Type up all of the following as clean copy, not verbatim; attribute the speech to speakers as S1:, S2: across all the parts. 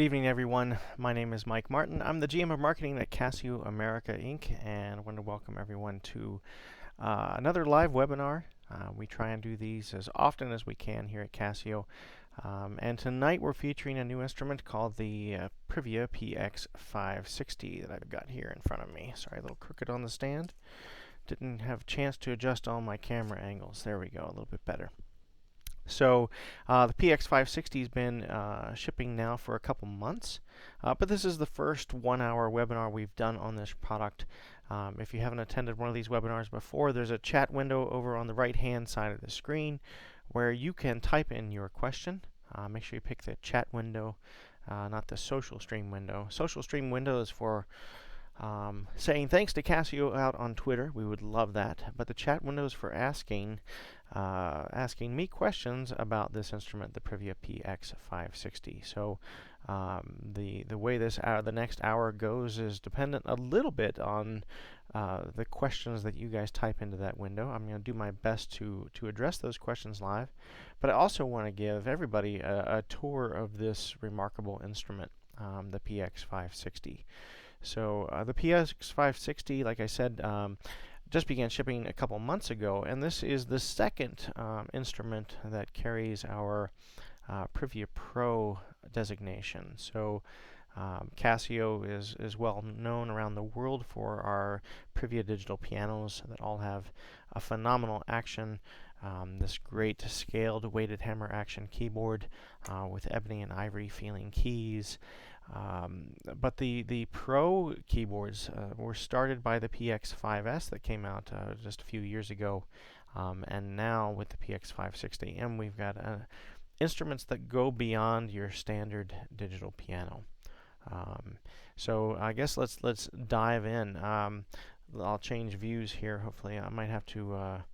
S1: Good evening, everyone. My name is Mike Martin. I'm the GM of Marketing at Casio America Inc. and I want to welcome everyone to another live webinar. We try and do these as often as we can here at Casio. And tonight we're featuring a new instrument called the Privia PX-560 that I've got here in front of me. Sorry, a little crooked on the stand. Didn't have a chance to adjust all my camera angles. There we go, a little bit better. So the PX560 has been shipping now for a couple months, but this is the first 1-hour webinar we've done on this product. If you haven't attended one of these webinars before, there's a chat window over on the right-hand side of the screen where you can type in your question. Make sure you pick the chat window, not the social stream window. Social stream window is for saying thanks to Casio out on Twitter. We would love that. But the chat window is for asking me questions about this instrument, the Privia PX560. So the way the next hour goes is dependent a little bit on the questions that you guys type into that window. I'm going to do my best to address those questions live, but I also want to give everybody a tour of this remarkable instrument, the PX560. So the PX560, like I said, just began shipping a couple months ago, and this is the second instrument that carries our Privia Pro designation. So Casio is well known around the world for our Privia digital pianos that all have a phenomenal action. This great scaled weighted hammer action keyboard with ebony and ivory feeling keys. But the Pro keyboards were started by the PX5S that came out just a few years ago, and now with the PX560, and we've got instruments that go beyond your standard digital piano. So I guess let's dive in. I'll change views here. Hopefully, I might have to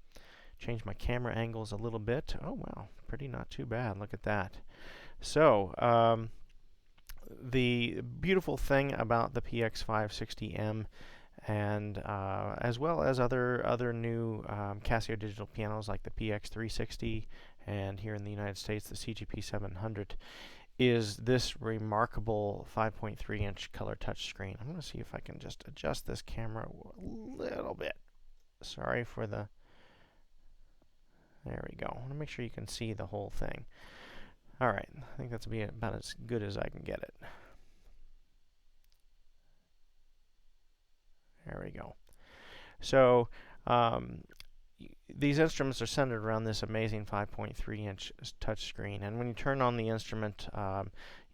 S1: change my camera angles a little bit. Oh wow, pretty not too bad. Look at that. So the beautiful thing about the PX560M, and as well as other new Casio digital pianos like the PX360, and here in the United States the CGP 700, is this remarkable 5.3-inch color touchscreen. I'm going to see if I can just adjust this camera a little bit. Sorry for the... There we go. I want to make sure you can see the whole thing. All right, I think that's about as good as I can get it. There we go. So these instruments are centered around this amazing 5.3-inch touchscreen, and when you turn on the instrument,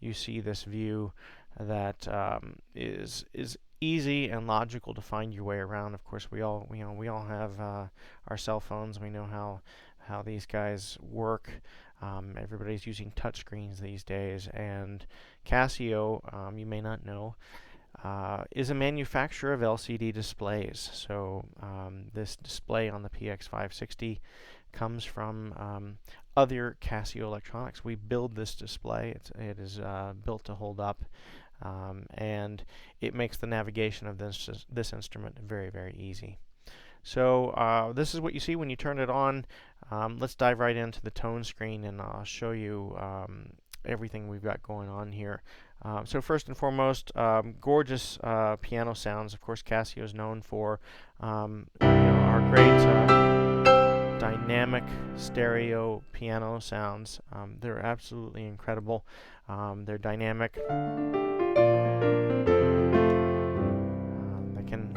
S1: you see this view that is easy and logical to find your way around. Of course, we all have our cell phones. We know how these guys work. Everybody's using touchscreens these days, and Casio, you may not know, is a manufacturer of LCD displays. So this display on the PX560 comes from other Casio electronics. We build this display. It is built to hold up, and it makes the navigation of this instrument very, very easy. So this is what you see when you turn it on. Let's dive right into the tone screen, and I'll show you everything we've got going on here. So first and foremost, gorgeous piano sounds. Of course, Casio is known for our great dynamic stereo piano sounds. They're absolutely incredible. They're dynamic. They can...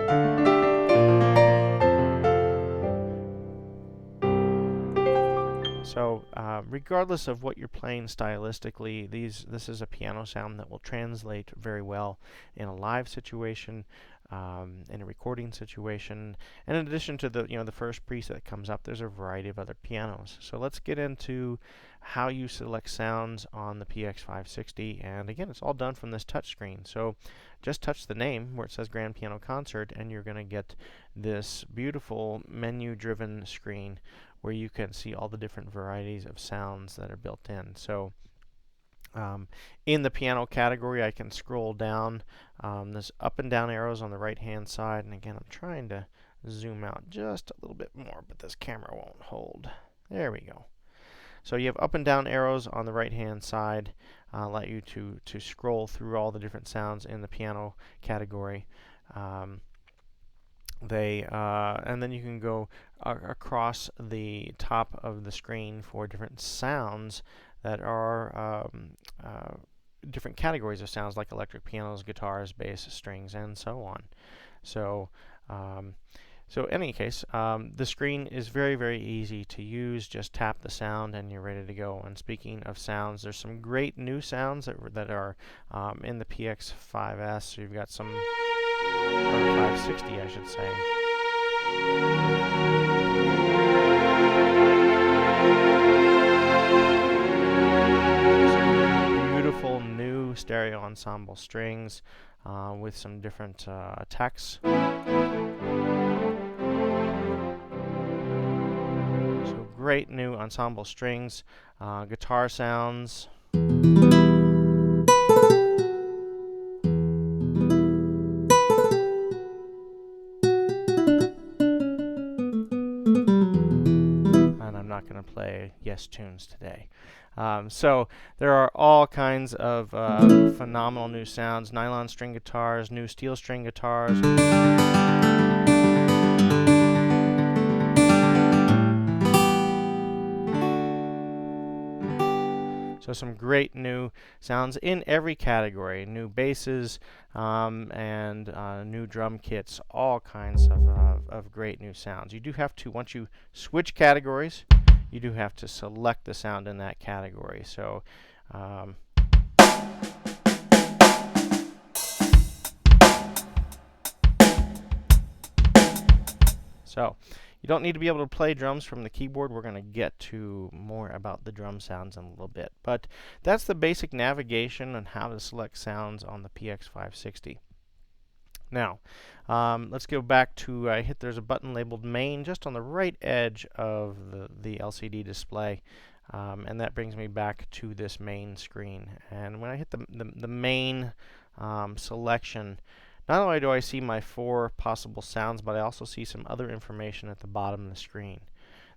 S1: So regardless of what you're playing stylistically, this is a piano sound that will translate very well in a live situation, in a recording situation, and in addition to the first preset that comes up, there's a variety of other pianos. So let's get into how you select sounds on the PX560, and again, it's all done from this touchscreen. So just touch the name where it says Grand Piano Concert, and you're going to get this beautiful menu-driven screen where you can see all the different varieties of sounds that are built in. So in the piano category, I can scroll down. There's up and down arrows on the right-hand side, and again, I'm trying to zoom out just a little bit more, but this camera won't hold. There we go. So you have up and down arrows on the right hand side, allow you to scroll through all the different sounds in the piano category. And then you can go across the top of the screen for different sounds that are different categories of sounds, like electric pianos, guitars, bass, strings, and so on. So in any case, the screen is very, very easy to use. Just tap the sound and you're ready to go. And speaking of sounds, there's some great new sounds that are in the PX5S. So you've got some, or 560, I should say. Some beautiful new stereo ensemble strings with some different attacks. So great new ensemble strings, guitar sounds. Not going to play Yes tunes today. So there are all kinds of phenomenal new sounds, nylon string guitars, new steel string guitars. So some great new sounds in every category, new basses and new drum kits, all kinds of great new sounds. You do have to, once you switch categories, you do have to select the sound in that category. So you don't need to be able to play drums from the keyboard. We're going to get to more about the drum sounds in a little bit. But that's the basic navigation and how to select sounds on the PX560. Now, let's go back to, there's a button labeled main just on the right edge of the LCD display. And that brings me back to this main screen. And when I hit the main selection, not only do I see my 4 possible sounds, but I also see some other information at the bottom of the screen.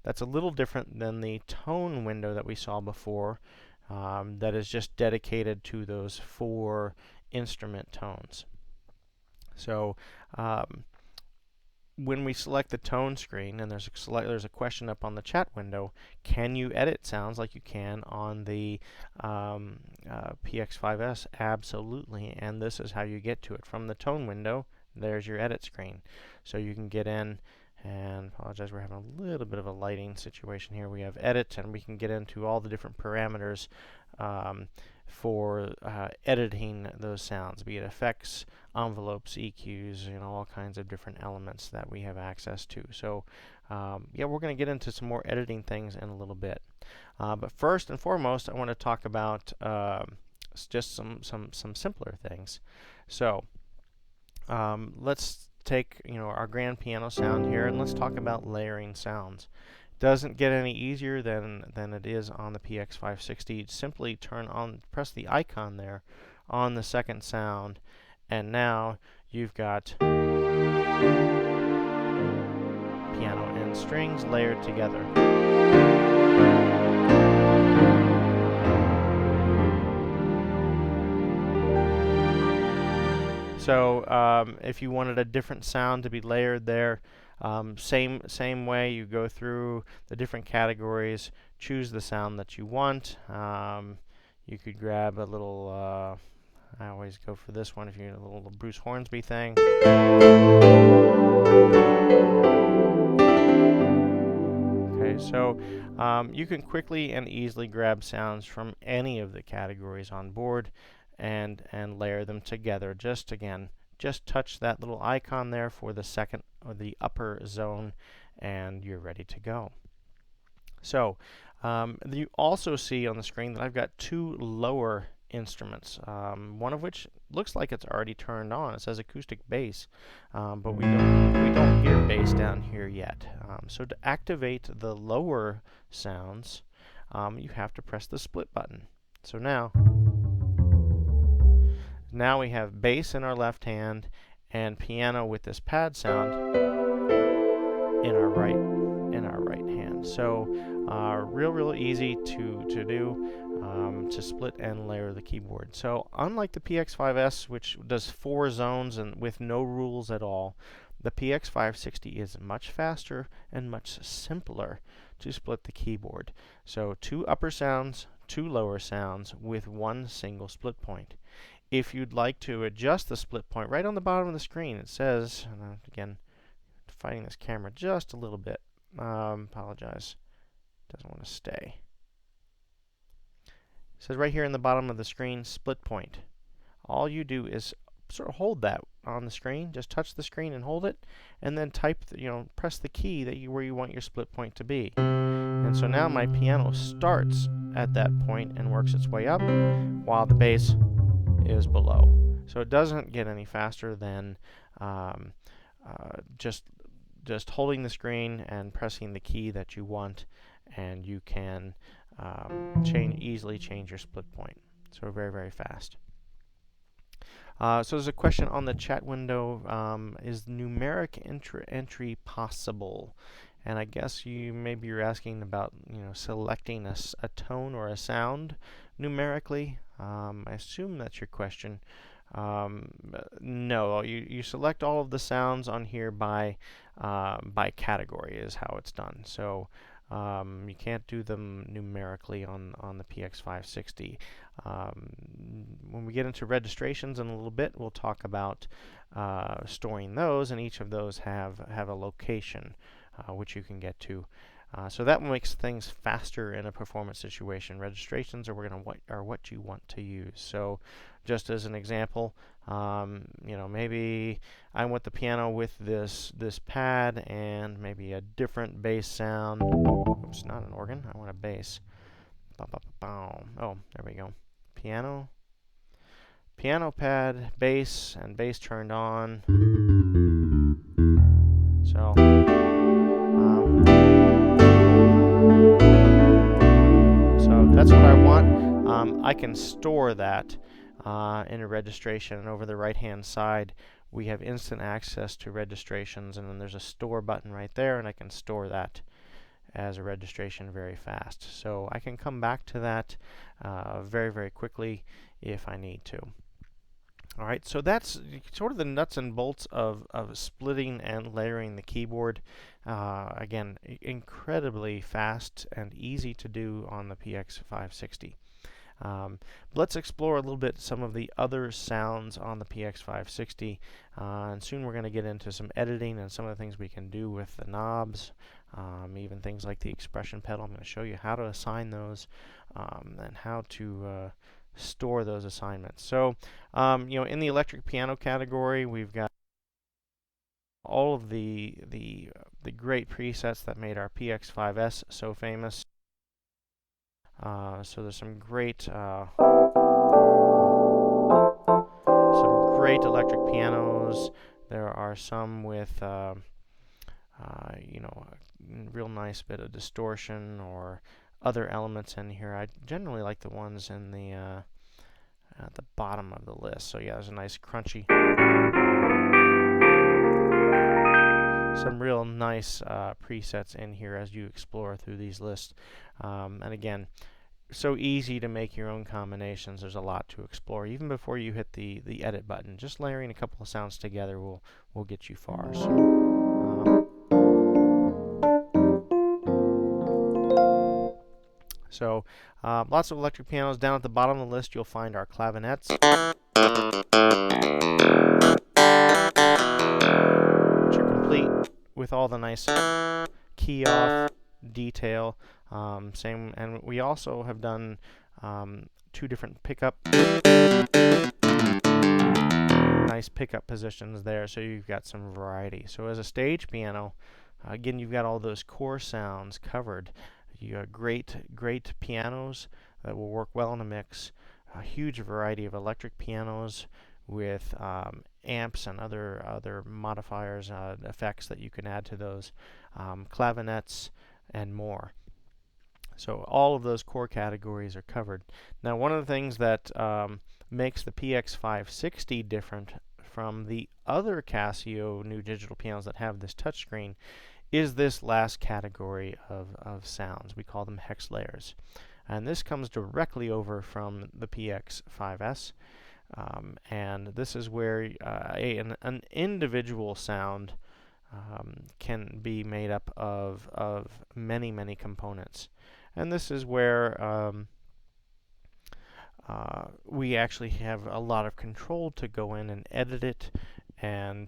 S1: That's a little different than the tone window that we saw before, that is just dedicated to those 4 instrument tones. So when we select the tone screen, and there's a question up on the chat window, can you edit sounds like you can on the PX5S? Absolutely, and this is how you get to it. From the tone window, there's your edit screen. So you can get in, and apologize, we're having a little bit of a lighting situation here. We have edit, and we can get into all the different parameters for editing those sounds, be it effects, envelopes, EQs, all kinds of different elements that we have access to. So yeah, we're going to get into some more editing things in a little bit. But first and foremost, I want to talk about just some simpler things. So let's take our grand piano sound here, and let's talk about layering sounds. Doesn't get any easier than it is on the PX560. Simply press the icon there on the second sound, and now you've got piano and strings layered together. So if you wanted a different sound to be layered there, same way, you go through the different categories, choose the sound that you want. You could grab a little, I always go for this one, if you need a little Bruce Hornsby thing. Okay, so you can quickly and easily grab sounds from any of the categories on board and layer them together. Just touch that little icon there for the second or the upper zone, and you're ready to go. So you also see on the screen that I've got 2 lower instruments, one of which looks like it's already turned on. It says acoustic bass, but we don't hear bass down here yet. So to activate the lower sounds, you have to press the split button. So now we have bass in our left hand and piano with this pad sound in our right hand. So real easy to do, to split and layer the keyboard. So unlike the PX5S, which does 4 zones and with no rules at all, the PX560 is much faster and much simpler to split the keyboard. So 2 upper sounds, 2 lower sounds with 1 single split point. If you'd like to adjust the split point, right on the bottom of the screen it says, and again, fighting this camera just a little bit, apologize, doesn't want to stay. It says right here in the bottom of the screen, split point. All you do is sort of hold that on the screen, just touch the screen and hold it, and then type, press the key that where you want your split point to be. And so now my piano starts at that point and works its way up, while the bass is below. So it doesn't get any faster than just holding the screen and pressing the key that you want, and you can easily change your split point. So very fast. So there's a question on the chat window, is numeric entry possible? And I guess maybe you're asking about selecting a tone or a sound numerically. I assume that's your question. No, you select all of the sounds on here by category is how it's done. So you can't do them numerically on the PX560. When we get into registrations in a little bit, we'll talk about storing those, and each of those have a location which you can get to. So that makes things faster in a performance situation. Registrations are what you want to use. So just as an example, maybe I want the piano with this pad and maybe a different bass sound. Oops, not an organ. I want a bass. Oh, there we go. Piano pad, bass, and bass turned on. So that's what I want. I can store that in a registration, and over the right hand side we have instant access to registrations, and then there's a store button right there, and I can store that as a registration very fast. So I can come back to that very quickly if I need to. Alright, so that's sort of the nuts and bolts of splitting and layering the keyboard. Again, incredibly fast and easy to do on the PX560. Let's explore a little bit some of the other sounds on the PX560, and soon we're going to get into some editing and some of the things we can do with the knobs, even things like the expression pedal. I'm going to show you how to assign those and how to store those assignments. So, in the electric piano category, we've got all of the great presets that made our PX5S so famous. So there's some great electric pianos. There are some with a real nice bit of distortion or other elements in here. I generally like the ones in the at the bottom of the list. So yeah, there's a nice crunchy, some real nice presets in here as you explore through these lists. And again, so easy to make your own combinations. There's a lot to explore even before you hit the edit button. Just layering a couple of sounds together will get you far. So lots of electric pianos. Down at the bottom of the list, you'll find our clavinets, which are complete with all the nice key off detail. Same, and we also have done 2 different nice pickup positions there, so you've got some variety. So as a stage piano, again, you've got all those core sounds covered. You have great pianos that will work well in a mix. A huge variety of electric pianos with amps and other modifiers, effects that you can add to those, clavinets, and more. So all of those core categories are covered. Now, one of the things that makes the PX560 different from the other Casio new digital pianos that have this touchscreen is this last category of sounds. We call them hex layers. And this comes directly over from the PX5S. And this is where an individual sound can be made up of many, many components. And this is where we actually have a lot of control to go in and edit it and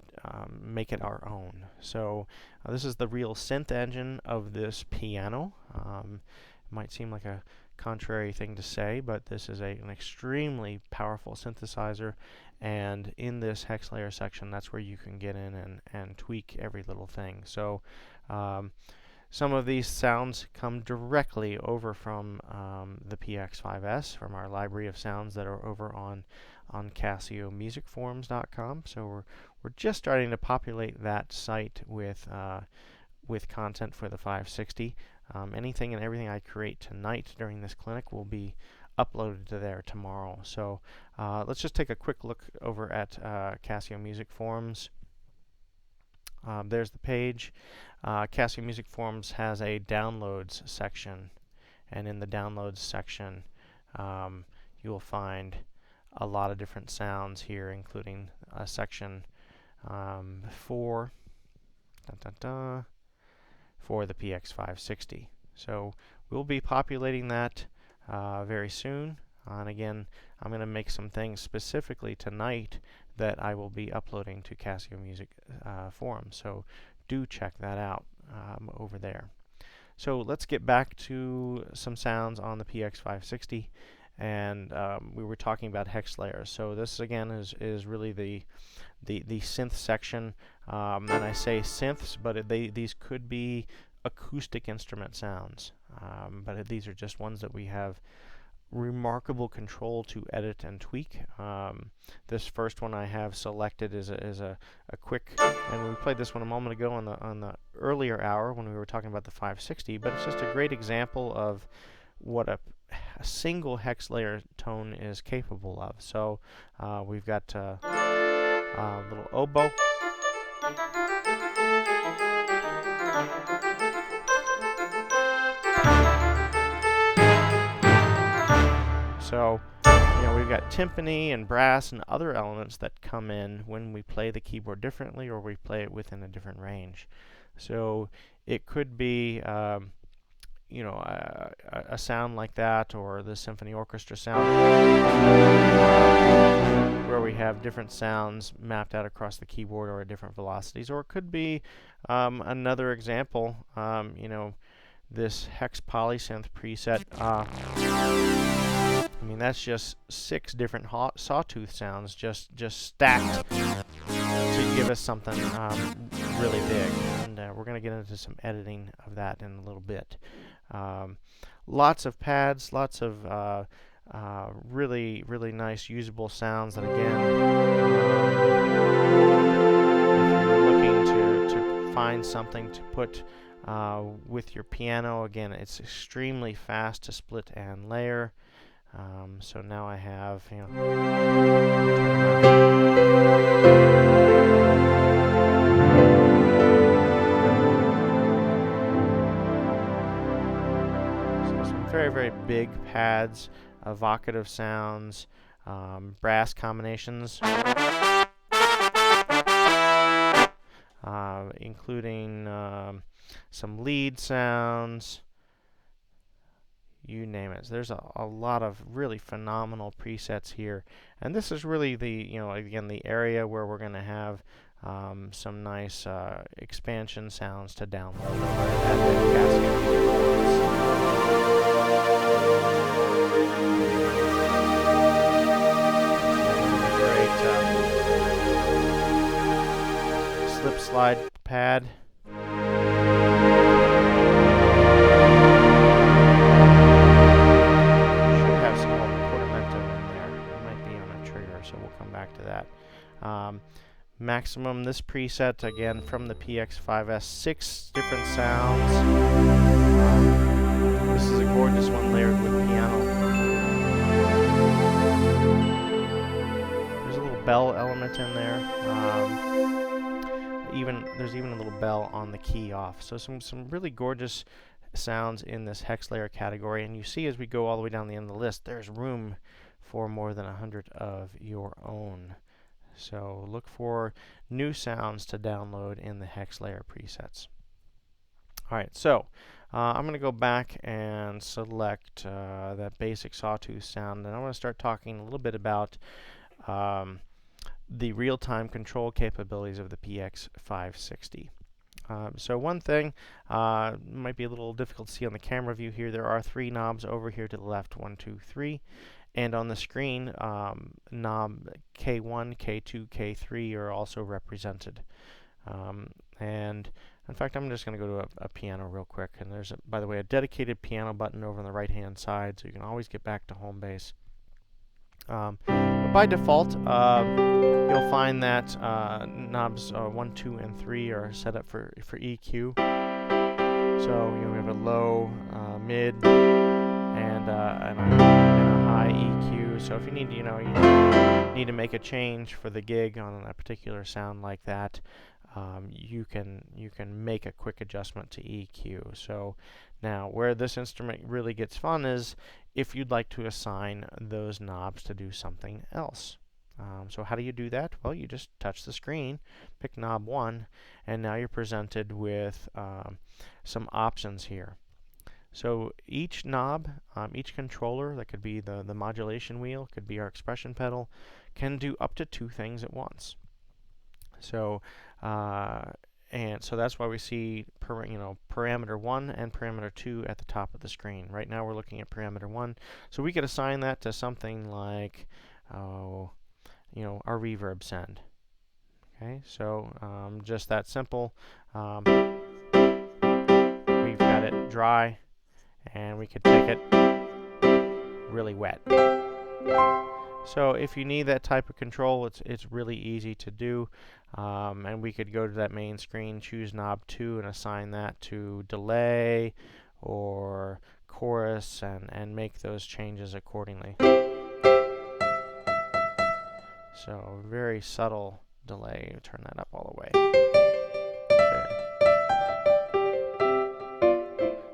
S1: make it our own. So this is the real synth engine of this piano. It might seem like a contrary thing to say, but this is an extremely powerful synthesizer, and in this hex layer section, that's where you can get in and tweak every little thing. So some of these sounds come directly over from the PX5S, from our library of sounds that are over on CasioMusicForums.com. So we're just starting to populate that site with content for the 560. Anything and everything I create tonight during this clinic will be uploaded to there tomorrow. So let's just take a quick look over at Casio Music Forums. There's the page. Casio Music Forums has a downloads section, and in the downloads section you'll find a lot of different sounds here, including a section for the PX560. So we'll be populating that very soon. And again, I'm going to make some things specifically tonight that I will be uploading to Casio Music Forums. So do check that out over there. So let's get back to some sounds on the PX560. And we were talking about hex layers. So this again is really the synth section. And I say synths, but these could be acoustic instrument sounds. But these are just ones that we have remarkable control to edit and tweak. This first one I have selected is a quick, and we played this one a moment ago on the earlier hour when we were talking about the 560, but it's just a great example of what a single hex layer tone is capable of. So we've got a little oboe. So, we've got timpani and brass and other elements that come in when we play the keyboard differently or we play it within a different range. So it could be, a sound like that, or the symphony orchestra sound, where we have different sounds mapped out across the keyboard or at different velocities. Or it could be another example, this hex polysynth preset. That's just 6 different sawtooth sounds just stacked to give us something really big. And we're going to get into some editing of that in a little bit. Lots of pads, lots of really, really nice usable sounds that, again, if you're looking to find something to put with your piano, again, it's extremely fast to split and layer. So now I have, so some very, very big pads, evocative sounds, brass combinations, including some lead sounds. You name it. There's a lot of really phenomenal presets here, and this is really the again the area where we're going to have some nice expansion sounds to download at the Casio. Great slip slide pad. To that. Maximum, this preset, again, from the PX5S, 6 different sounds. This is a gorgeous one layered with piano. There's a little bell element in there. there's even a little bell on the key off. So some really gorgeous sounds in this hex layer category. And you see as we go all the way down the end of the list, there's room for more than 100 of your own. So look for new sounds to download in the hex layer presets. All right, so I'm going to go back and select that basic sawtooth sound, and I want to start talking a little bit about the real-time control capabilities of the PX-560. So one thing might be a little difficult to see on the camera view here. There are 3 knobs over here to the left, 1, 2, 3. And on the screen, knob K1, K2, K3 are also represented. And in fact, I'm just going to go to a piano real quick. And there's, by the way, a dedicated piano button over on the right-hand side, so you can always get back to home base. But by default, you'll find that knobs 1, 2, and 3 are set up for EQ. So we have a low, mid, and a high EQ. So if you need, you need to make a change for the gig on a particular sound like that, you can make a quick adjustment to EQ. So now where this instrument really gets fun is if you'd like to assign those knobs to do something else. So how do you do that? Well, you just touch the screen, pick knob 1, and now you're presented with some options here. So each knob, each controller, that could be the modulation wheel, could be our expression pedal, can do up to 2 things at once. So and so that's why we see parameter 1 and parameter 2 at the top of the screen. Right now we're looking at parameter 1, so we could assign that to something like our reverb send. Okay, so just that simple. We've got it dry, and we could take it really wet. So if you need that type of control, it's really easy to do. And we could go to that main screen, choose knob 2, and assign that to delay or chorus, and make those changes accordingly. So very subtle delay. Turn that up all the way. There.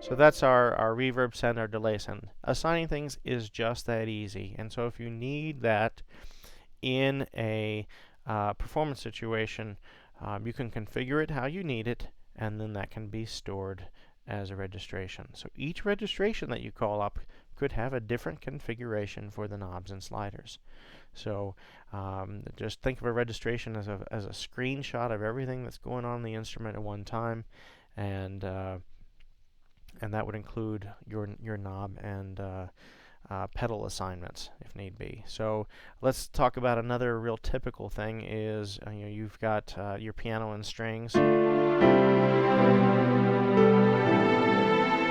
S1: So that's our reverb send, our delay send. Assigning things is just that easy. And so if you need that in a performance situation, you can configure it how you need it, and then that can be stored as a registration. So each registration that you call up could have a different configuration for the knobs and sliders. So just think of a registration as a screenshot of everything that's going on in the instrument at one time, and that would include your knob and pedal assignments if need be. So let's talk about another real typical thing is you've got your piano and strings,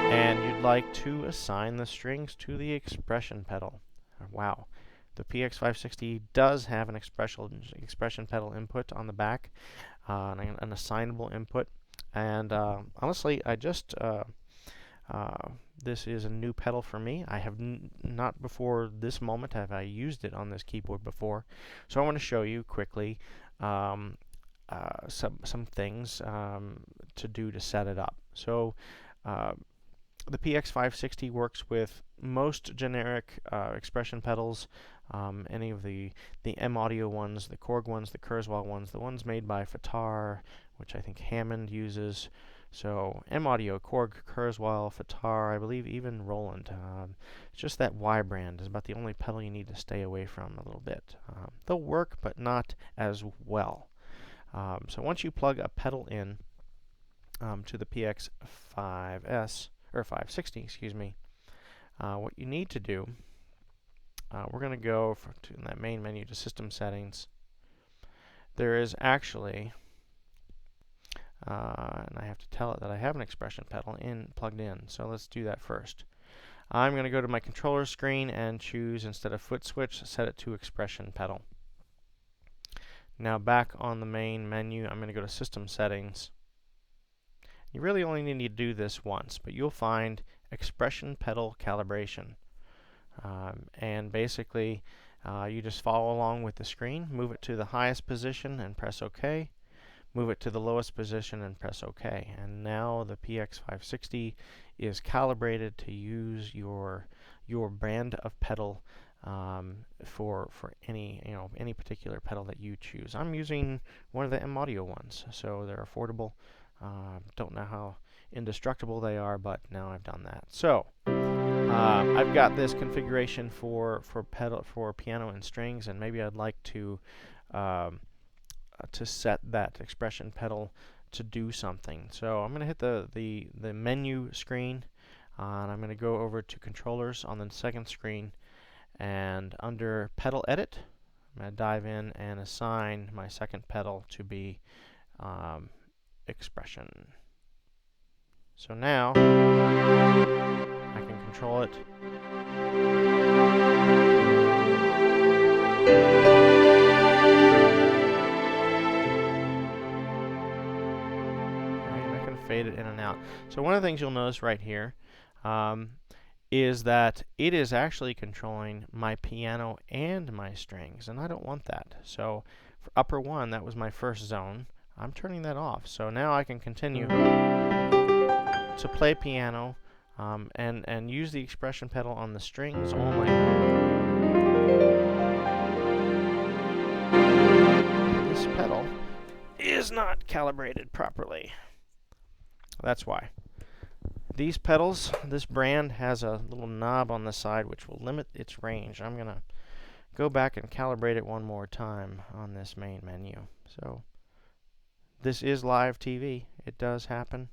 S1: and you'd like to assign the strings to the expression pedal. Wow. The PX-560 does have an expression pedal input on the back, an assignable input, and honestly, I just this is a new pedal for me. I have not before this moment have I used it on this keyboard before, so I want to show you quickly some things to do to set it up. So the PX-560 works with most generic expression pedals, any of the M-Audio ones, the Korg ones, the Kurzweil ones, the ones made by Fatar, which I think Hammond uses. So M-Audio, Korg, Kurzweil, Fatar, I believe even Roland. It's just that Y brand is about the only pedal you need to stay away from a little bit. They'll work, but not as well. So once you plug a pedal in to the PX5S, or 560, excuse me, what you need to do, we're going to go to that main menu to System Settings. There is actually, and I have to tell it that I have an expression pedal plugged in, so let's do that first. I'm going to go to my controller screen and choose, instead of foot switch, set it to expression pedal. Now back on the main menu, I'm going to go to System Settings. You really only need to do this once, but you'll find expression pedal calibration. And basically, you just follow along with the screen, move it to the highest position and press OK. move it to the lowest position and press OK. And now the PX560 is calibrated to use your brand of pedal for any particular pedal that you choose. I'm using one of the M Audio ones, so they're affordable. Don't know how indestructible they are, but now I've done that. So I've got this configuration for piano and strings, and maybe I'd like to set that expression pedal to do something. So I'm going to hit the menu screen, and I'm going to go over to controllers on the second screen, and under pedal edit, I'm going to dive in and assign my second pedal to be expression. So now I can control it. And I can fade it in and out. So one of the things you'll notice right here is that it is actually controlling my piano and my strings, and I don't want that. So for upper one, that was my first zone. I'm turning that off. So now I can continue to play piano and use the expression pedal on the strings only. This pedal is not calibrated properly. That's why. These pedals, this brand has a little knob on the side which will limit its range. I'm going to go back and calibrate it one more time on this main menu. So this is live TV. It does happen.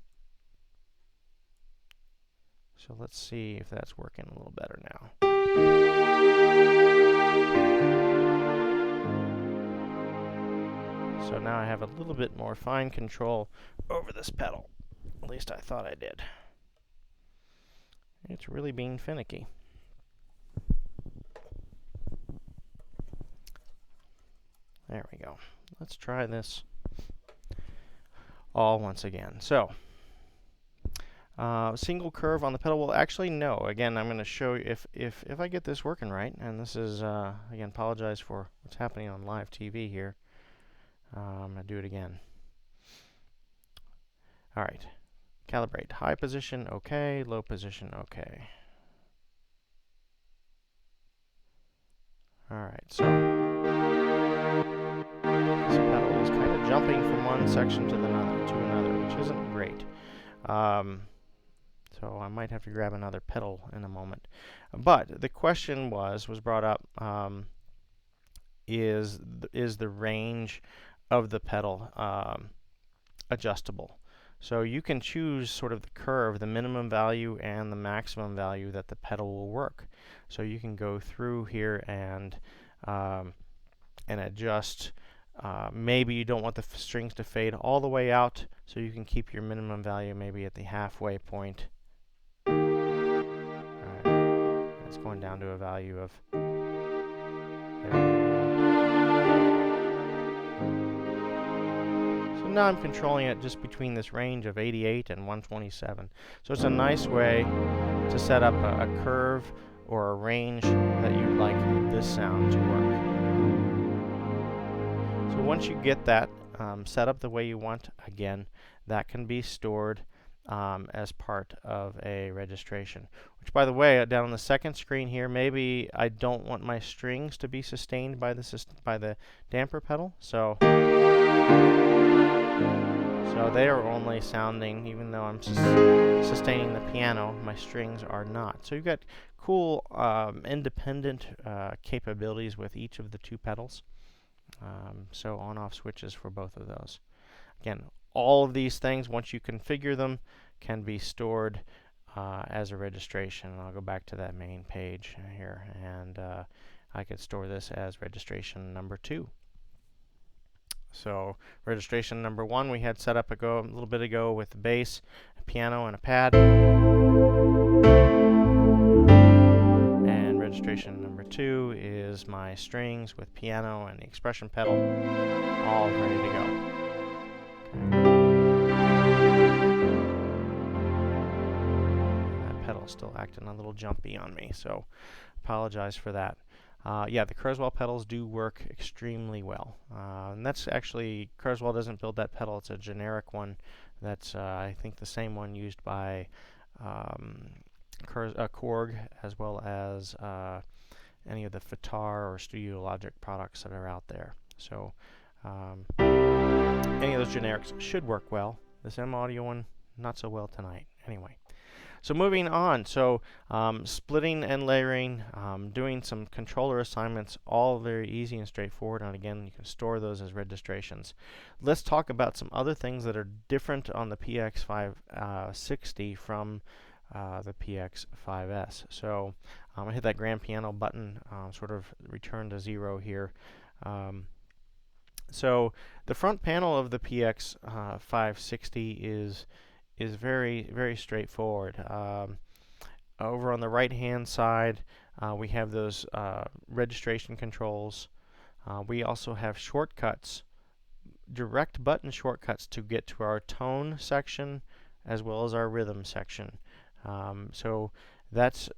S1: So let's see if that's working a little better now. So now I have a little bit more fine control over this pedal. At least I thought I did. It's really being finicky. There we go. Let's try this all once again. So, single curve on the pedal. Well, actually, no. Again, I'm going to show you if I get this working right. And this is, again, apologize for what's happening on live TV here. I'm going to do it again. All right. Calibrate. High position, OK. Low position, OK. All right, so this pedal is kind of jumping from one section to another, which isn't great. So I might have to grab another pedal in a moment. But the question was brought up, is the range of the pedal adjustable? So you can choose sort of the curve, the minimum value and the maximum value that the pedal will work. So you can go through here and adjust. Maybe you don't want the strings to fade all the way out, so you can keep your minimum value maybe at the halfway point. It's going down to a value of now I'm controlling it just between this range of 88 and 127. So it's a nice way to set up a curve or a range that you'd like this sound to work. So once you get that set up the way you want, again, that can be stored as part of a registration. Which, by the way, down on the second screen here, maybe I don't want my strings to be sustained by the damper pedal. So they are only sounding, even though I'm sustaining the piano, my strings are not. So you've got cool independent capabilities with each of the two pedals. So on-off switches for both of those. Again, all of these things, once you configure them, can be stored as a registration. And I'll go back to that main page here, and I could store this as registration number 2. So registration number 1 we had set up a little bit ago with the bass, a piano, and a pad. And registration number 2 is my strings with piano and the expression pedal, all ready to go. That pedal's still acting a little jumpy on me, so apologize for that. Yeah, the Kurzweil pedals do work extremely well. And that's actually, Kurzweil doesn't build that pedal. It's a generic one that's, I think, the same one used by Korg, as well as any of the Fitar or Studio Logic products that are out there. So any of those generics should work well. This M Audio one, not so well tonight. Anyway. So moving on, splitting and layering, doing some controller assignments, all very easy and straightforward. And again, you can store those as registrations. Let's talk about some other things that are different on the PX560 from the PX5S. So I hit that grand piano button, sort of return to 0 here. So the front panel of the PX560 is very, very straightforward. Over on the right-hand side, we have those registration controls. We also have shortcuts, direct button shortcuts to get to our tone section as well as our rhythm section. So that's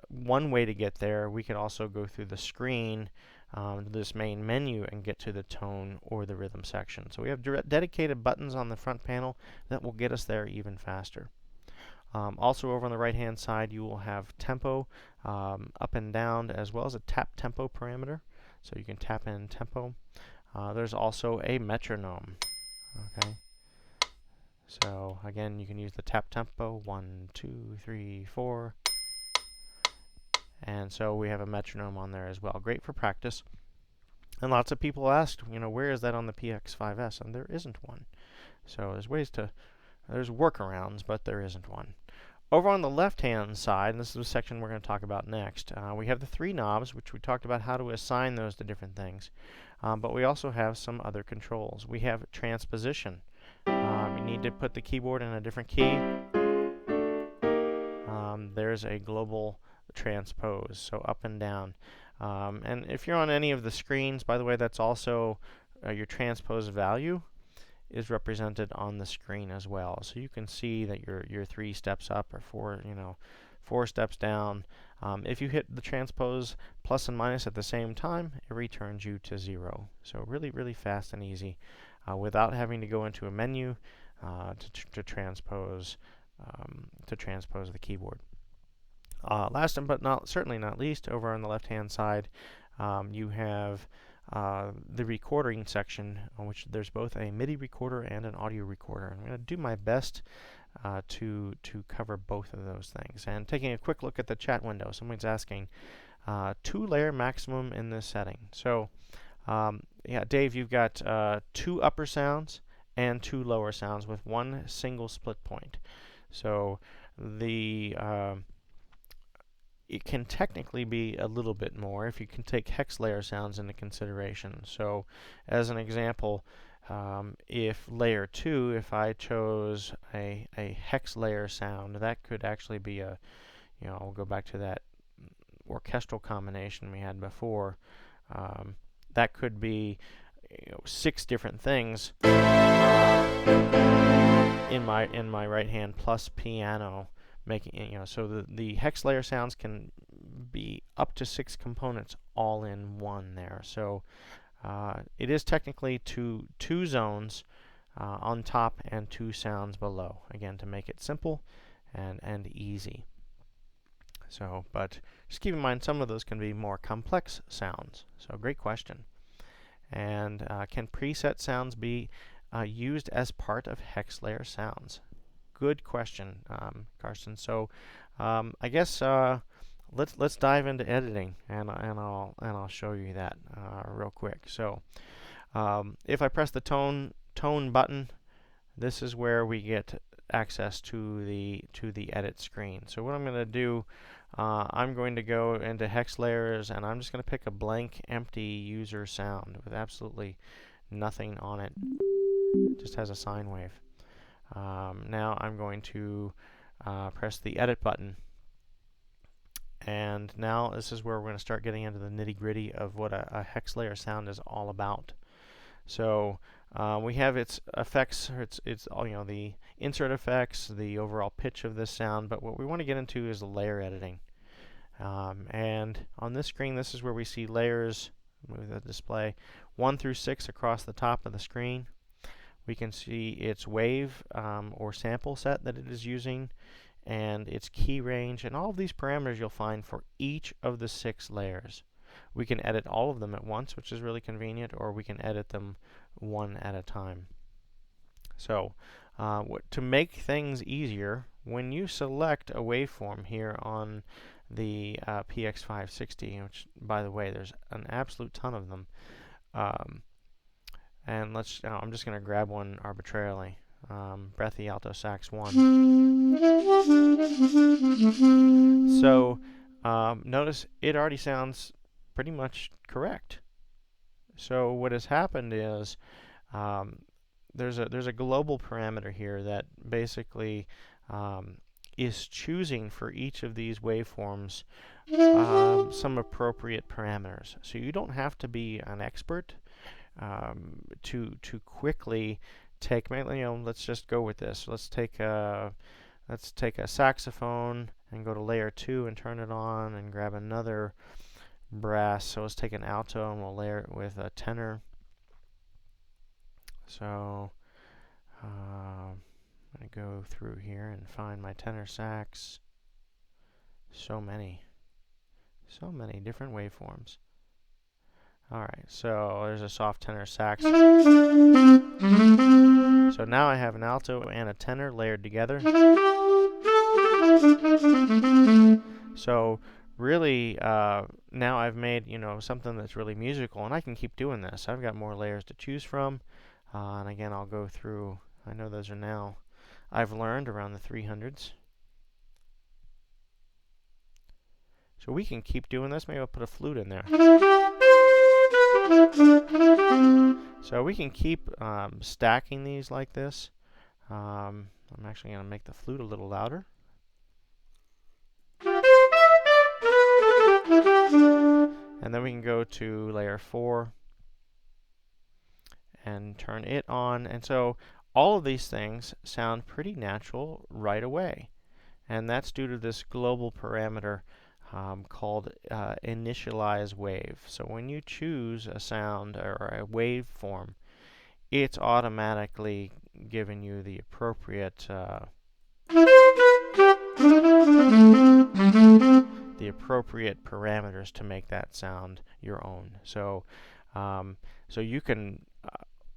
S1: one way to get there. We could also go through the screen, this main menu, and get to the tone or the rhythm section. So we have dedicated buttons on the front panel that will get us there even faster. Also over on the right hand side, you will have tempo up and down, as well as a tap tempo parameter, so you can tap in tempo. There's also a metronome. Okay, so again, you can use the tap tempo, 1 2 3 4. And so we have a metronome on there as well. Great for practice. And lots of people asked, where is that on the PX5S? And there isn't one. So there's workarounds, but there isn't one. Over on the left-hand side, and this is the section we're going to talk about next, we have the 3 knobs, which we talked about how to assign those to different things. But we also have some other controls. We have transposition. You need to put the keyboard in a different key. There's a global transpose, so up and down. And if you're on any of the screens, by the way, that's also your transpose value is represented on the screen as well. So you can see that you're 3 steps up or 4 steps down. If you hit the transpose plus and minus at the same time, it returns you to 0. So really, really fast and easy without having to go into a menu to transpose the keyboard. Last but certainly not least, over on the left-hand side, you have the recording section, on which there's both a MIDI recorder and an audio recorder. I'm going to do my best to cover both of those things. And taking a quick look at the chat window, someone's asking, 2-layer maximum in this setting. So, yeah, Dave, you've got 2 upper sounds and 2 lower sounds with 1 single split point. So it can technically be a little bit more if you can take hex layer sounds into consideration. So, as an example, if layer 2, if I chose a hex layer sound, that could actually be we'll go back to that orchestral combination we had before. That could be 6 different things in my right hand plus piano. Making so the hex layer sounds can be up to 6 components all in one there. So it is technically two zones on top and 2 sounds below. Again, to make it simple and easy. So, but just keep in mind some of those can be more complex sounds. So, great question. And can preset sounds be used as part of hex layer sounds? Good question, Carson. So, I guess let's dive into editing, and I'll show you that real quick. So, if I press the tone button, this is where we get access to the edit screen. So, what I'm going to do, I'm going to go into hex layers, and I'm just going to pick a blank, empty user sound with absolutely nothing on it. It just has a sine wave. Now I'm going to press the edit button, and now this is where we're going to start getting into the nitty-gritty of what a hex layer sound is all about. So we have its effects, it's all, the insert effects, the overall pitch of this sound, but what we want to get into is the layer editing. And on this screen, this is where we see layers. Move the display 1 through 6 across the top of the screen. We can see its wave or sample set that it is using, and its key range, and all of these parameters you'll find for each of the 6 layers. We can edit all of them at once, which is really convenient, or we can edit them one at a time. So to make things easier, when you select a waveform here on the PX560, which, by the way, there's an absolute ton of them, and I'm just going to grab one arbitrarily, breathy alto sax 1. So notice it already sounds pretty much correct. So what has happened is there's a global parameter here that basically is choosing for each of these waveforms some appropriate parameters. So you don't have to be an expert to quickly take. Let's just go with this. Let's take a saxophone and go to layer 2 and turn it on, and grab another brass. So let's take an alto and we'll layer it with a tenor. So I'm going to go through here and find my tenor sax. So many different waveforms. Alright, so there's a soft tenor sax. So now I have an alto and a tenor layered together. So really, now I've made something that's really musical, and I can keep doing this. I've got more layers to choose from, and again, I'll go through. I know those are now, I've learned, around the 300s. So we can keep doing this. Maybe I'll put a flute in there. So we can keep stacking these like this. I'm actually going to make the flute a little louder. And then we can go to layer 4 and turn it on. And so all of these things sound pretty natural right away. And that's due to this global parameter called initialize wave. So when you choose a sound or a waveform, it's automatically giving you the appropriate parameters to make that sound your own. So you can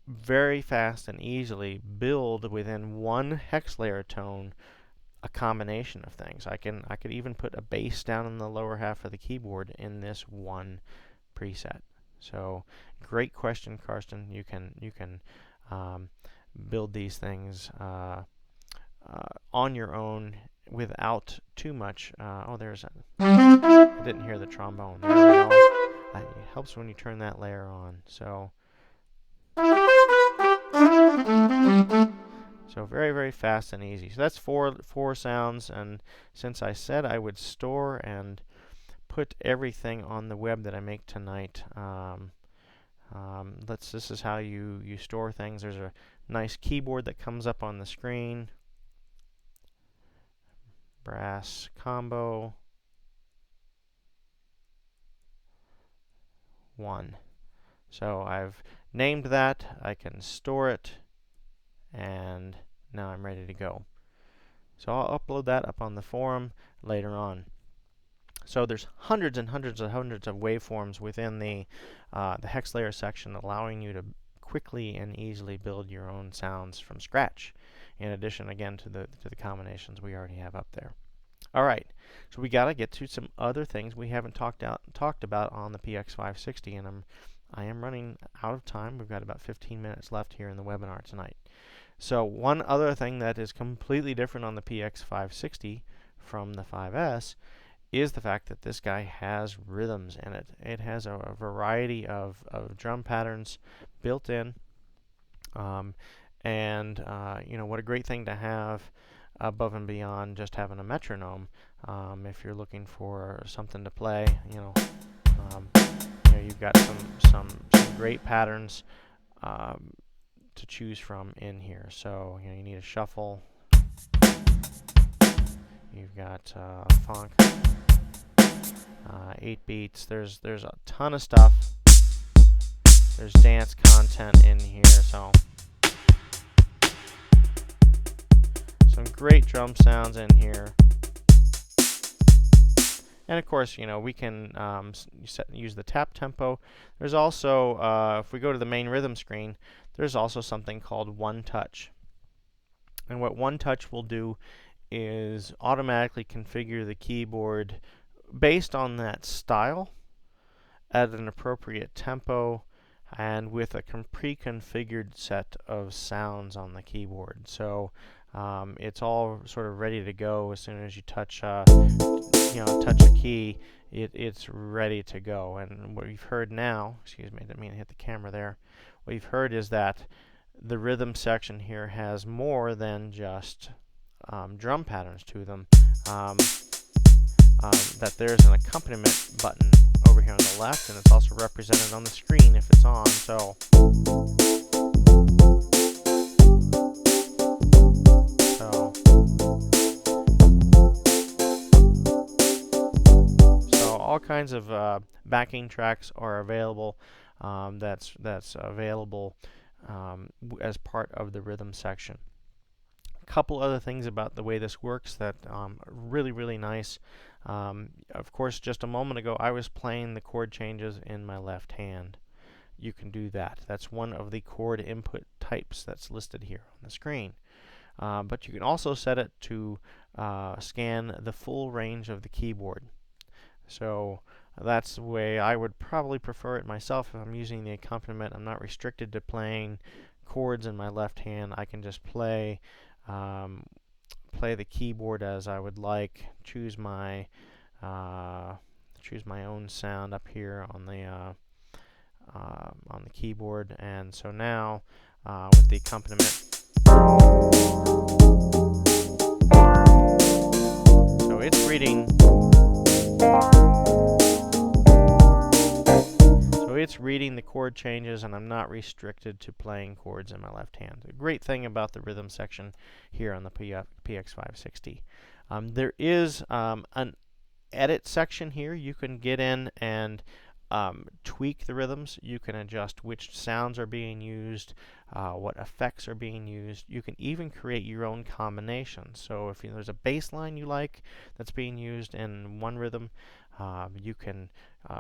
S1: very fast and easily build within one hex layer tone a combination of things. I could even put a bass down in the lower half of the keyboard in this one preset. So great question, Karsten. You can build these things on your own without too much. I didn't hear the trombone. There we go. It helps when you turn that layer on. So very, very fast and easy. So that's four sounds, and since I said I would store and put everything on the web that I make tonight, this is how you store things. There's a nice keyboard that comes up on the screen. Brass combo 1. So I've named that. I can store it, and now I'm ready to go. So I'll upload that up on the forum later on. So there's hundreds and hundreds and hundreds of waveforms within the hex layer section, allowing you to quickly and easily build your own sounds from scratch, in addition, again, to the combinations we already have up there. All right, so we got to get to some other things we haven't talked about on the PX560, and I am running out of time. We've got about 15 minutes left here in the webinar tonight. So one other thing that is completely different on the PX560 from the 5S is the fact that this guy has rhythms in it. It has a variety of drum patterns built in, and what a great thing to have above and beyond just having a metronome. If you're looking for something to play, you've got some great patterns to choose from in here. So you need a shuffle. You've got funk. 8 beats. There's a ton of stuff. There's dance content in here, so some great drum sounds in here. And of course, you know, we can use the tap tempo. There's also, if we go to the main rhythm screen, there's also something called One Touch. And what One Touch will do is automatically configure the keyboard based on that style at an appropriate tempo and with a pre-configured set of sounds on the keyboard. So it's all sort of ready to go as soon as you touch touch a key, it's ready to go. And what you've heard now, excuse me, I didn't mean to hit the camera there. What you've heard is that the rhythm section here has more than just drum patterns to them. That there's an accompaniment button over here on the left, and it's also represented on the screen if it's on. So all kinds of backing tracks are available. That's available as part of the rhythm section. A couple other things about the way this works that are really nice. Of course, just a moment ago I was playing the chord changes in my left hand. You can do that. That's one of the chord input types that's listed here on the screen. But you can also set it to scan the full range of the keyboard. So that's the way I would probably prefer it myself if I'm using the accompaniment. I'm not restricted to playing chords in my left hand. I can just play the keyboard as I would like. Choose my own sound up here on the keyboard. And so now with the accompaniment, so it's reading. It's reading the chord changes, and I'm not restricted to playing chords in my left hand. The great thing about the rhythm section here on the PX-560. There is an edit section here. You can get in and tweak the rhythms. You can adjust which sounds are being used, what effects are being used. You can even create your own combinations. So if there's a bass line you like that's being used in one rhythm, you can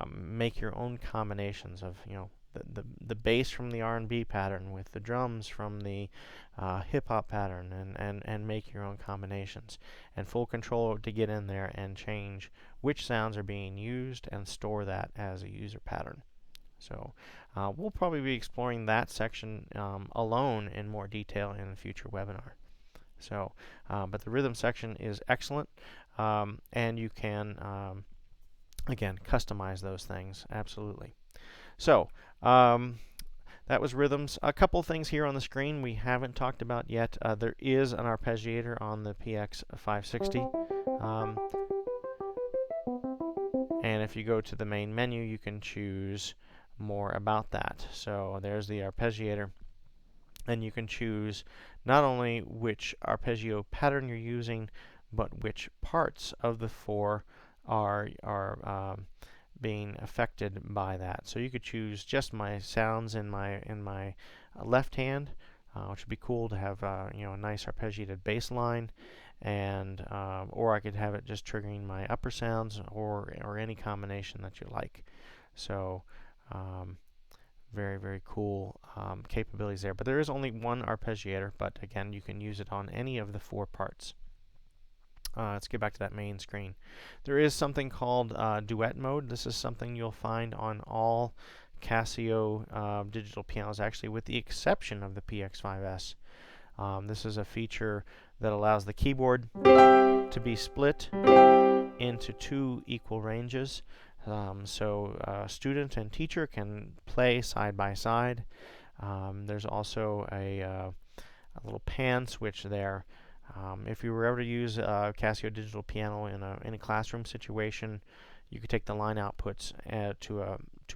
S1: make your own combinations of, the bass from the R&B pattern with the drums from the hip-hop pattern, and make your own combinations. And full control to get in there and change which sounds are being used and store that as a user pattern. So we'll probably be exploring that section alone in more detail in a future webinar. So, but the rhythm section is excellent, and you can again, customize those things, absolutely. So, that was rhythms. A couple things here on the screen we haven't talked about yet. There is an arpeggiator on the PX-560. And if you go to the main menu, you can choose more about that. So there's the arpeggiator. And you can choose not only which arpeggio pattern you're using, but which parts of the four are being affected by that. So you could choose just my sounds in my left hand, which would be cool to have a nice arpeggiated bass line, and or I could have it just triggering my upper sounds, or any combination that you like. So very cool capabilities there. But there is only one arpeggiator, but again, you can use it on any of the four parts. Let's get back to that main screen. There is something called duet mode. This is something you'll find on all Casio digital pianos, actually, with the exception of the PX5S. This is a feature that allows the keyboard to be split into two equal ranges. So student and teacher can play side by side. There's also a little pan switch there. If you were ever to use a Casio digital piano in a classroom situation, you could take the line outputs to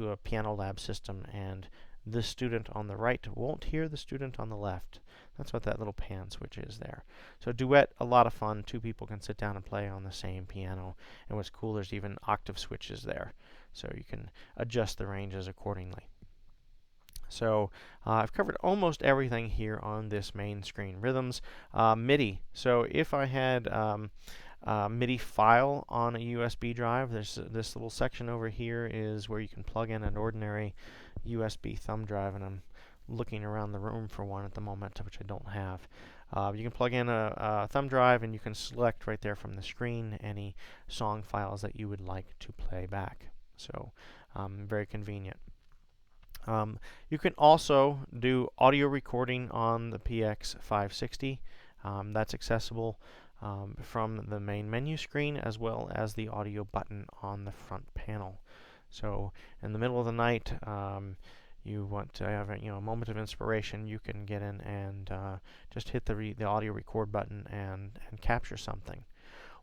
S1: a piano lab system and the student on the right won't hear the student on the left. That's what that little pan switch is there. So duet, a lot of fun. Two people can sit down and play on the same piano. And what's cool, there's even octave switches there. So you can adjust the ranges accordingly. So I've covered almost everything here on this main screen. Rhythms, MIDI. So if I had MIDI file on a USB drive, there's this little section over here is where you can plug in an ordinary USB thumb drive, and I'm looking around the room for one at the moment, which I don't have. You can plug in a thumb drive, and you can select right there from the screen any song files that you would like to play back. So very convenient. You can also do audio recording on the PX-560. That's accessible from the main menu screen as well as the audio button on the front panel. So in the middle of the night, you want to have a moment of inspiration, you can get in and just hit the audio record button and capture something.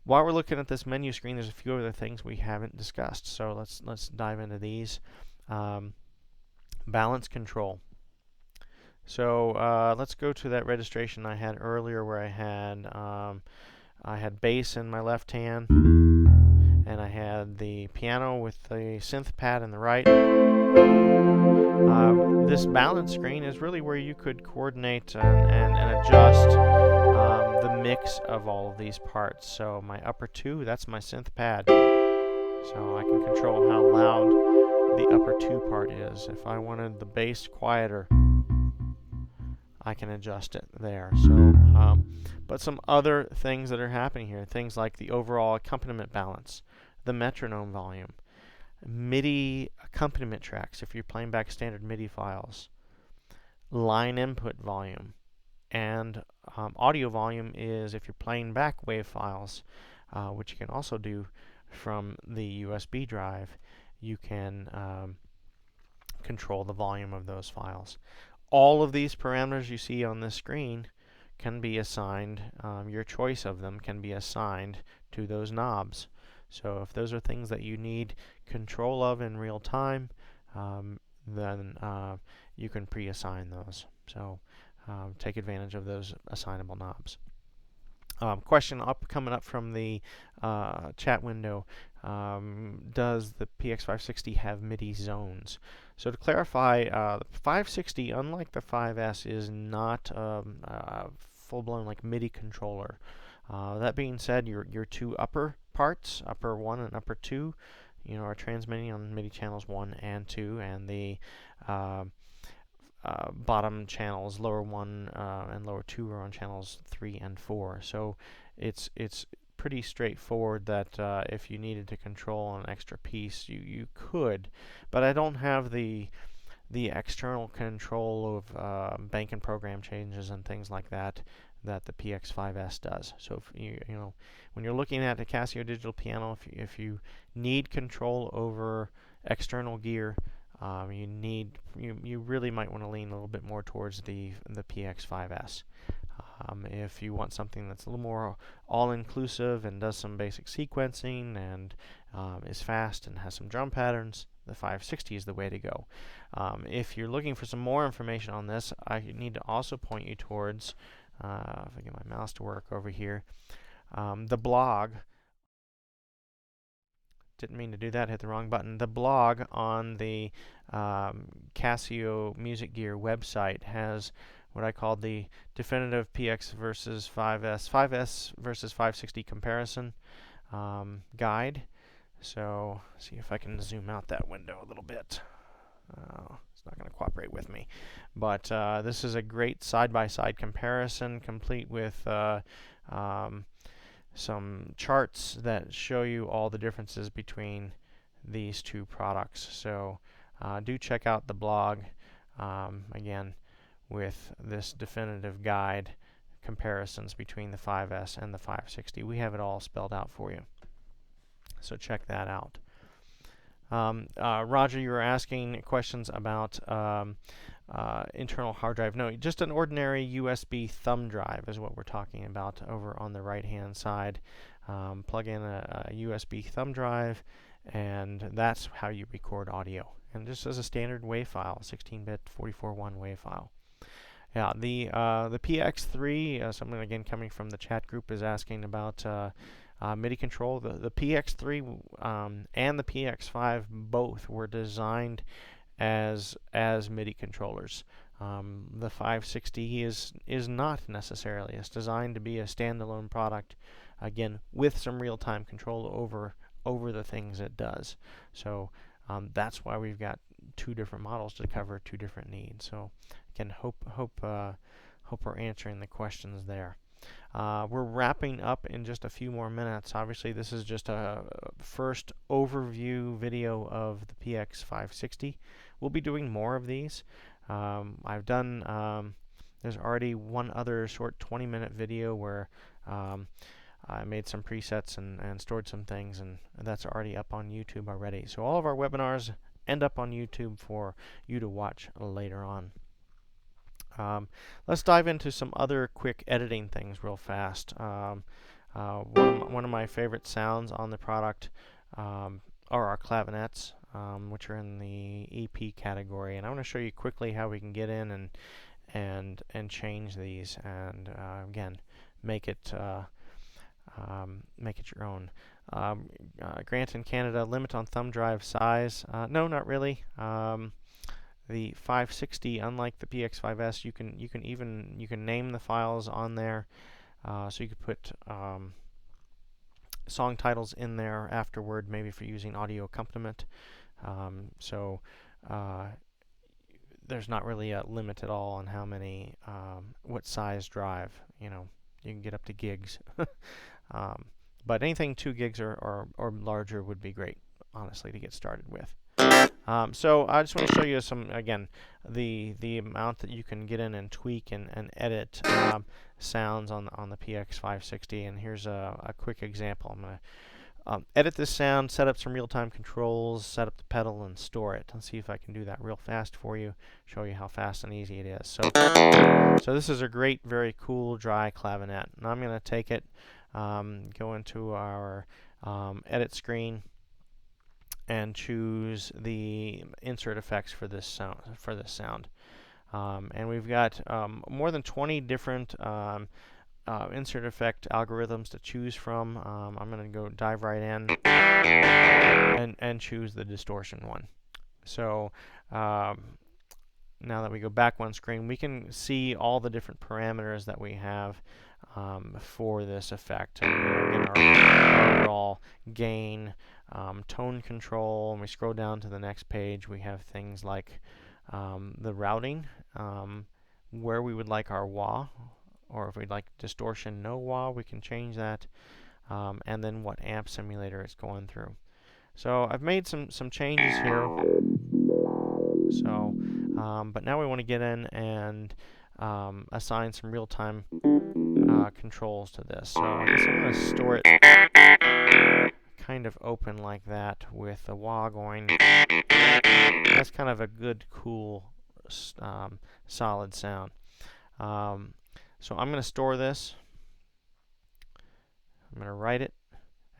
S1: While we're looking at this menu screen, there's a few other things we haven't discussed. So let's dive into these. Balance control. So let's go to that registration I had earlier where I had bass in my left hand, and I had the piano with the synth pad in the right. This balance screen is really where you could coordinate and adjust the mix of all of these parts. So my upper two, that's my synth pad. So I can control how loud the upper two part is. If I wanted the bass quieter, I can adjust it there. So, but some other things that are happening here, things like the overall accompaniment balance, the metronome volume, MIDI accompaniment tracks if you're playing back standard MIDI files, line input volume, and audio volume is if you're playing back WAV files, which you can also do from the USB drive. You can control the volume of those files. All of these parameters you see on this screen can be assigned, your choice of them can be assigned to those knobs. So if those are things that you need control of in real time, then you can pre-assign those. So take advantage of those assignable knobs. Question coming up from the chat window. Does the PX560 have MIDI zones? So to clarify, the 560, unlike the 5S, is not a full-blown like MIDI controller. That being said, your two upper parts, upper 1 and upper 2, are transmitting on MIDI channels 1 and 2, and the bottom channels, lower 1 and lower 2, are on channels 3 and 4. So it's pretty straightforward that if you needed to control an extra piece, you could, but I don't have the external control of bank and program changes and things like that the PX5S does. So if when you're looking at a Casio digital piano, if you need control over external gear, you really might want to lean a little bit more towards the PX5S. If you want something that's a little more all-inclusive and does some basic sequencing and is fast and has some drum patterns, the 560 is the way to go. If you're looking for some more information on this, I need to also point you towards, if I get my mouse to work over here, the blog. Didn't mean to do that, hit the wrong button. The blog on the Casio Music Gear website has what I call the definitive PX versus 5S versus 560 comparison guide. So, see if I can zoom out that window a little bit. It's not going to cooperate with me. But this is a great side-by-side comparison, complete with some charts that show you all the differences between these two products. So do check out the blog, again, with this definitive guide, comparisons between the 5S and the 560. We have it all spelled out for you. So check that out. Roger, you were asking questions about internal hard drive. No, just an ordinary USB thumb drive is what we're talking about over on the right-hand side. Plug in a USB thumb drive, and that's how you record audio. and just as a standard WAV file, 16-bit 44.1 WAV file. Yeah, the PX3, someone again coming from the chat group is asking about MIDI control. The PX3 and the PX5 both were designed as MIDI controllers. The 560 is not necessarily. It's designed to be a standalone product, again with some real-time control over the things it does. So that's why we've got two different models to cover two different needs. So again, hope we're answering the questions there. We're wrapping up in just a few more minutes. Obviously, this is just a first overview video of the PX-560. We'll be doing more of these. I've done, there's already one other short 20-minute video where I made some presets and stored some things, and that's already up on YouTube already. So all of our webinars end up on YouTube for you to watch later on. Let's dive into some other quick editing things real fast. One of my favorite sounds on the product are our clavinets, which are in the EP category, and I want to show you quickly how we can get in and change these, and again make it your own. Grant in Canada, limit on thumb drive size? No, not really. The 560, unlike the PX5S, you can name the files on there, so you could put song titles in there afterward, maybe for using audio accompaniment. There's not really a limit at all on how many, what size drive. You can get up to gigs, but anything 2 gigs or larger would be great, honestly, to get started with. So I just want to show you some, again, the amount that you can get in and tweak and edit sounds on the PX560. And here's a quick example. I'm going to edit this sound, set up some real-time controls, set up the pedal, and store it. Let's see if I can do that real fast for you, show you how fast and easy it is. So this is a great, very cool, dry clavinet. Now I'm going to take it, go into our edit screen, and choose the insert effects for this sound. And we've got more than 20 different insert effect algorithms to choose from. I'm going to dive right in and choose the distortion one. So now that we go back one screen, we can see all the different parameters that we have for this effect. Again, our overall gain, tone control, and we scroll down to the next page, we have things like the routing, where we would like our wah, or if we'd like distortion no wah, we can change that, and then what amp simulator it's going through. So I've made some changes here. So, but now we want to get in and assign some real-time controls to this. So I guess I'm going to store it kind of open like that with the wah going. That's kind of a good, cool, solid sound. So I'm going to store this. I'm going to write it.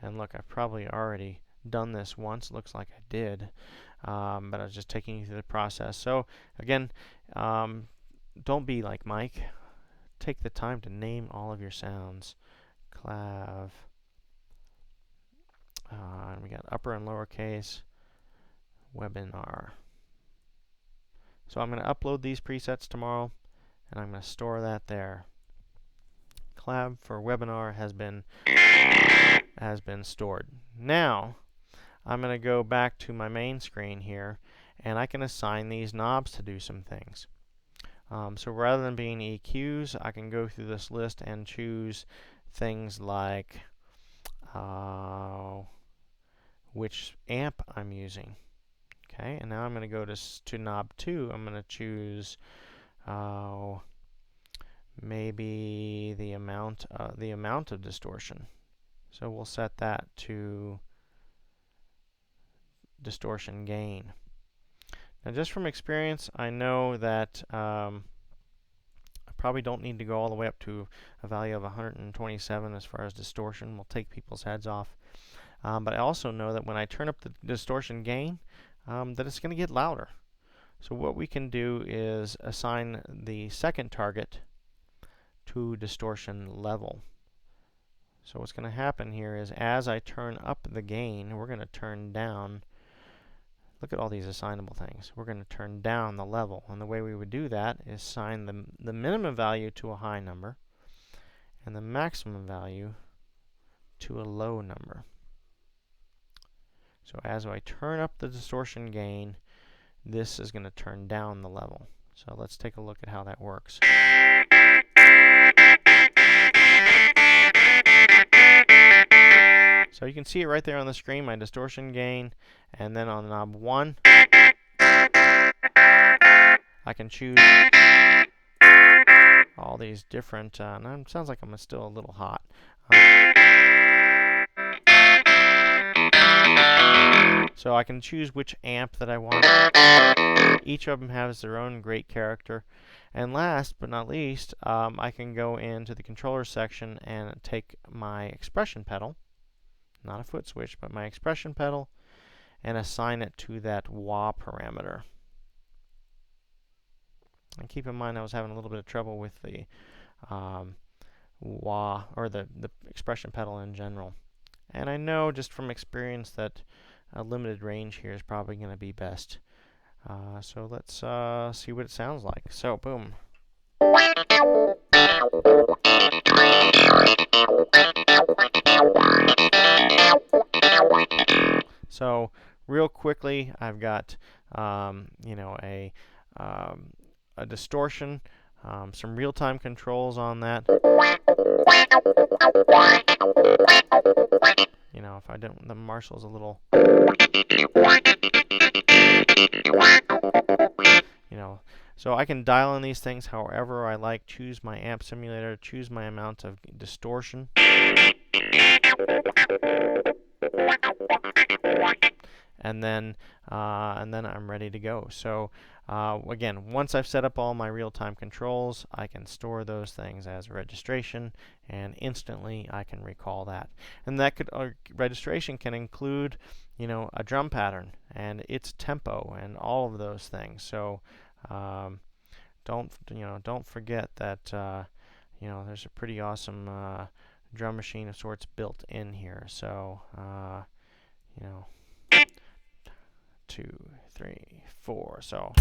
S1: And look, I've probably already done this once. Looks like I did. But I was just taking you through the process. So again, don't be like Mike. Take the time to name all of your sounds. Clav. And we got upper and lowercase. Webinar. So I'm going to upload these presets tomorrow, and I'm going to store that there. Clav for webinar has been stored. Now I'm going to go back to my main screen here, and I can assign these knobs to do some things. So rather than being EQs, I can go through this list and choose things like which amp I'm using. Okay, and now I'm going to go to knob 2. I'm going to choose maybe the amount of distortion. So we'll set that to distortion gain. Now, just from experience, I know that I probably don't need to go all the way up to a value of 127 as far as distortion. Will take people's heads off. But I also know that when I turn up the distortion gain, that it's going to get louder. So what we can do is assign the second target to distortion level. So what's going to happen here is as I turn up the gain, we're going to turn down. Look at all these assignable things. We're going to turn down the level. And the way we would do that is assign the minimum value to a high number and the maximum value to a low number. So as I turn up the distortion gain, this is going to turn down the level. So let's take a look at how that works. So you can see it right there on the screen, my distortion gain, and then on knob 1, I can choose all these different, and it sounds like I'm still a little hot. So I can choose which amp that I want. Each of them has their own great character. And last but not least, I can go into the controller section and take my expression pedal, not a foot switch, but my expression pedal, and assign it to that wah parameter. And keep in mind I was having a little bit of trouble with the wah, or the expression pedal in general. And I know just from experience that a limited range here is probably going to be best. So let's see what it sounds like. So, boom. So, real quickly, I've got you know, a distortion, some real-time controls on that. You know, if I don't, the Marshall's a little, you know, so I can dial in these things however I like, choose my amp simulator, choose my amount of distortion. And then I'm ready to go. So again, once I've set up all my real-time controls, I can store those things as registration, and instantly I can recall that. And that registration can include, you know, a drum pattern and its tempo and all of those things. So don't forget that you know, there's a pretty awesome drum machine of sorts built in here. So you know, 2, 3, 4. So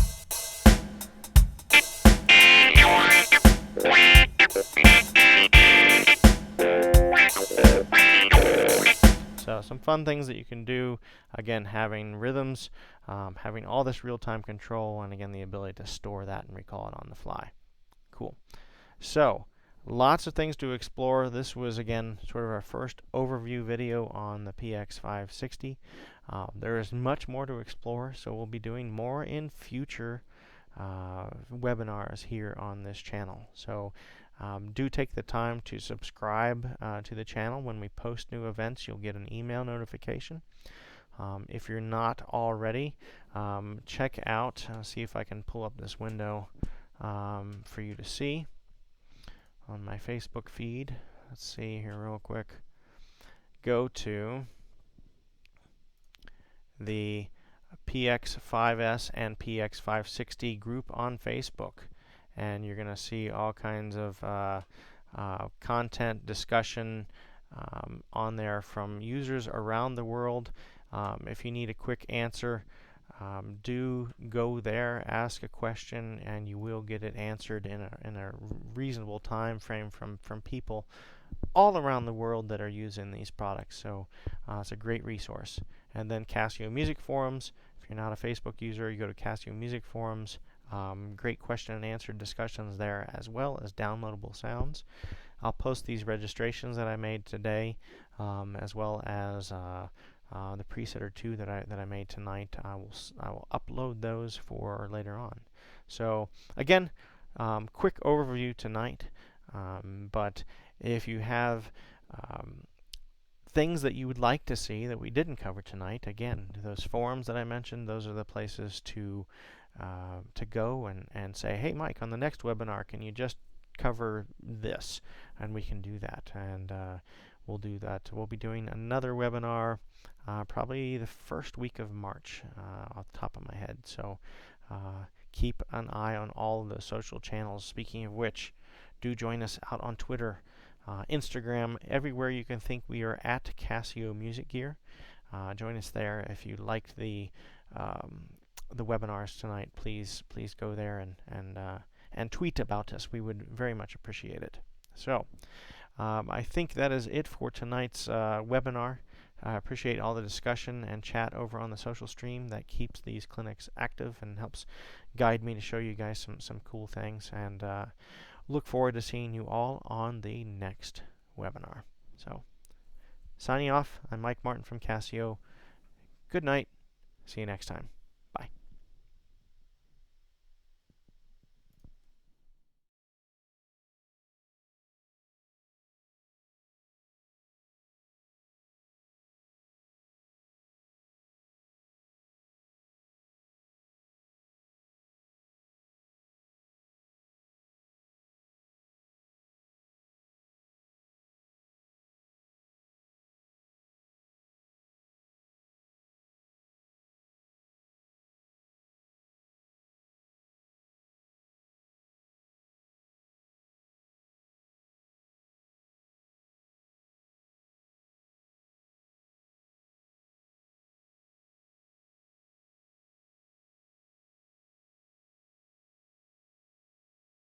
S1: some fun things that you can do. Again, having rhythms, having all this real-time control, and again the ability to store that and recall it on the fly. Cool. So lots of things to explore. This was, again, sort of our first overview video on the PX-560. There is much more to explore, so we'll be doing more in future webinars here on this channel. So do take the time to subscribe to the channel. When we post new events, you'll get an email notification. If you're not already, check out, see if I can pull up this window for you to see on my Facebook feed. Let's see here real quick. Go to the PX5S and PX560 group on Facebook, and you're going to see all kinds of content discussion on there from users around the world. If you need a quick answer, do go there, ask a question, and you will get it answered in a reasonable time frame from people all around the world that are using these products. So it's a great resource. And then Casio Music Forums. If you're not a Facebook user, you go to Casio Music Forums. Great question and answer discussions there, as well as downloadable sounds. I'll post these registrations that I made today, as well as the preset or two that I made tonight. I will upload those for later on. So again, quick overview tonight, but if you have things that you would like to see that we didn't cover tonight, again, those forums that I mentioned, those are the places to go and say, hey Mike, on the next webinar, can you just cover this? And we can do that. And we'll do that. We'll be doing another webinar probably the first week of March off the top of my head. So keep an eye on all of the social channels. Speaking of which, do join us out on Twitter, Instagram, everywhere you can think. We are at Casio Music Gear. Join us there. If you liked the webinars tonight, please go there and tweet about us. We would very much appreciate it. So I think that is it for tonight's webinar. I appreciate all the discussion and chat over on the social stream. That keeps these clinics active and helps guide me to show you guys some cool things. And look forward to seeing you all on the next webinar. So, signing off, I'm Mike Martin from Casio. Good night. See you next time.